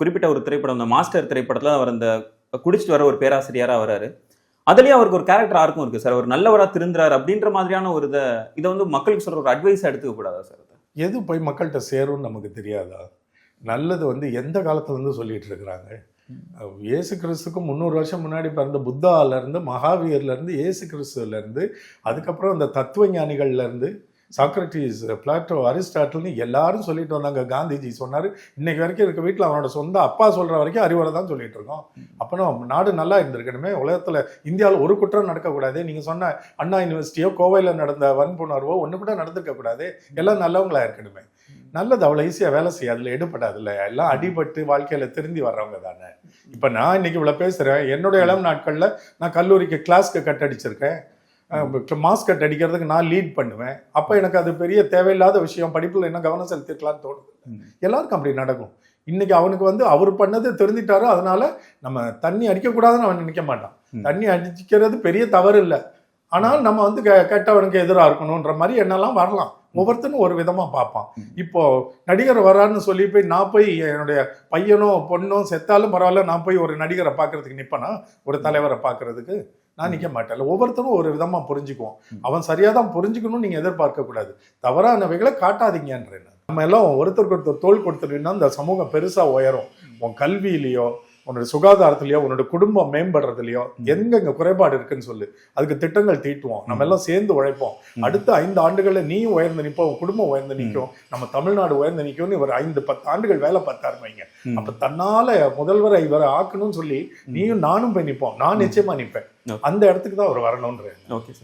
குறிப்பிட்ட ஒரு திரைப்படம், இந்த மாஸ்டர் திரைப்படத்துல அவர் அந்த குடிச்சிட்டு வர ஒரு பேராசிரியரா வராரு. அதுலயே அவருக்கு ஒரு கேரக்டர் ஆர்க்கும் இருக்கு சார். அவர் நல்லவரா திருந்துறாரு அப்படின்ற மாதிரியான ஒரு இதை வந்து மக்களுக்கு சொல்ற ஒரு அட்வைஸா எடுத்துக்க கூடாதா சார்? எது போய் மக்கள்கிட்ட சேரும்னு நமக்கு தெரியாதா? நல்லது வந்து எந்த காலத்துல இருந்து சொல்லிட்டு இருக்கிறாங்க. இயேசு கிறிஸ்துக்கு 300 வருஷம் முன்னாடி பிறந்த புத்தால இருந்து, மகாவீர்ல இருந்து, இயேசு கிறிஸ்துல இருந்து, அதுக்கப்புறம் அந்த தத்துவ ஞானிகள்ல இருந்து, சாக்ரட்டிஸ், பிளாட்டோ, அரிஸ்டாட்டில்னு எல்லாரும் சொல்லிட்டு வந்தாங்க. காந்திஜி சொன்னாரு. இன்னைக்கு வரைக்கும் இருக்க வீட்டில் அவனோட சொந்த அப்பா சொல்ற வரைக்கும் அறிவுரை தான் சொல்லிட்டு இருக்கோம். அப்போ நாடு நல்லா இருந்திருக்கணுமே. உலகத்துல இந்தியாவில் ஒரு குற்றம் நடக்கக்கூடாது. நீங்க சொன்ன அண்ணா யூனிவர்சிட்டியோ கோவையில் நடந்த வன்புணர்வோ ஒன்று கூட நடந்திருக்க கூடாது. எல்லாம் நல்லவங்களா இருக்கணுமே. நல்லது அவ்வளோ ஈஸியாக வேலை செய்ய அதில் எடுபடாதுல்ல. எல்லாம் அடிபட்டு வாழ்க்கையில் திருந்தி வர்றவங்க தானே. இப்போ நான் இன்னைக்கு இவ்வளோ பேசுகிறேன். என்னுடைய இளம் நாட்களில் நான் கல்லூரிக்கு கிளாஸ்க்கு கட் அடிச்சிருக்கேன். மாஸ்க் கட் அடிக்கிறதுக்கு நான் லீட் பண்ணுவேன். அப்போ எனக்கு அது பெரிய தேவையில்லாத விஷயம். படிப்பில் என்ன கவனம் செலுத்திருக்கலான்னு தோணுது. எல்லாருக்கும் அப்படி நடக்கும். இன்னைக்கு அவனுக்கு வந்து அவர் பண்ணது தெரிஞ்சிட்டாரு. அதனால நம்ம தண்ணி அடிக்கக்கூடாதுன்னு அவன் நினைக்க மாட்டான். தண்ணி அடிக்கிறது பெரிய தவறு இல்லை. ஆனால் நம்ம வந்து கெட்டவனுக்கு எதிராக இருக்கணுன்ற மாதிரி என்னெல்லாம் வரலாம். ஒவ்வொருத்தனும் ஒரு விதமா பார்ப்பான். இப்போ நடிகர் வரான்னு சொல்லி போய் நான் போய் என்னுடைய பையனோ பொண்ணோ செத்தாலும் பரவாயில்ல, நான் போய் ஒரு நடிகரை பார்க்கறதுக்கு நிற்பேனா? ஒரு தலைவரை பார்க்கறதுக்கு நான் நிற்க மாட்டேன். ஒவ்வொருத்தரும் ஒரு விதமா புரிஞ்சுக்குவோம். அவன் சரியா தான் புரிஞ்சுக்கணும்னு நீங்க எதிர்பார்க்க கூடாது. தவறானவைகளை காட்டாதீங்கன்றேன். நம்ம எல்லாம் ஒருத்தருக்கு ஒருத்தர் தோள் கொடுத்துட்டீங்கன்னா இந்த சமூகம் பெருசா உயரும். உன் கல்வியிலையோ, உன்னோட சுகாதாரத்திலையோ, உன்னோட குடும்பம் மேம்படுறதுலையோ எங்கெங்க குறைபாடு இருக்குன்னு சொல்லு. அதுக்கு திட்டங்கள் தீட்டுவோம். நம்ம எல்லாம் சேர்ந்து உழைப்போம். அடுத்த 5 ஆண்டுகளில் நீயும் உயர்ந்து நிற்போம், உன் குடும்பம் உயர்ந்து நிற்கும், நம்ம தமிழ்நாடு உயர்ந்து நிற்கும்னு ஒரு 5-10 ஆண்டுகள் வேலை பார்த்தாருன்னு வைங்க. அப்ப தன்னால முதல்வரை இவரை ஆக்கணும்னு சொல்லி நீயும் நானும் போய் நிற்போம். நான் நிச்சயமா நிற்பேன். அந்த இடத்துக்கு தான் அவர் வரணும்ன்ற. Okay sir.